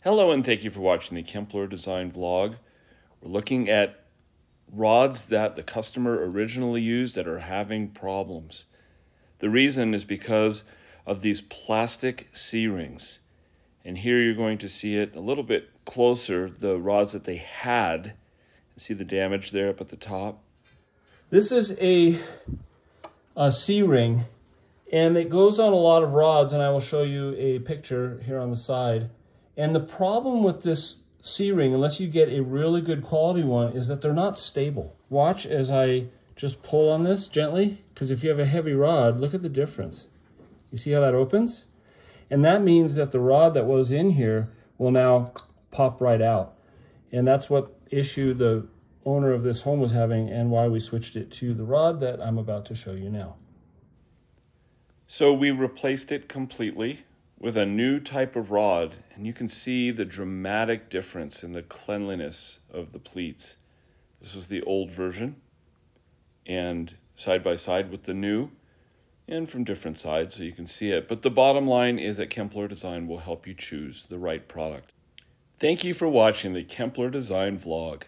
Hello and thank you for watching the Kempler Design Vlog. We're looking at rods that the customer originally used that are having problems. The reason is because of these plastic C-rings. And here you're going to see it a little bit closer, the rods that they had. See the damage there up at the top? This is a C-ring, and it goes on a lot of rods, and I will show you a picture here on the side. And the problem with this C-ring, unless you get a really good quality one, is that they're not stable. Watch as I just pull on this gently, because if you have a heavy rod, look at the difference. You see how that opens? And that means that the rod that was in here will now pop right out. And that's what issue the owner of this home was having and why we switched it to the rod that I'm about to show you now. So we replaced it completely with a new type of rod, and you can see the dramatic difference in the cleanliness of the pleats. This was the old version, and side by side with the new, and from different sides so you can see it. But the bottom line is that Kempler Design will help you choose the right product. Thank you for watching the Kempler Design Vlog.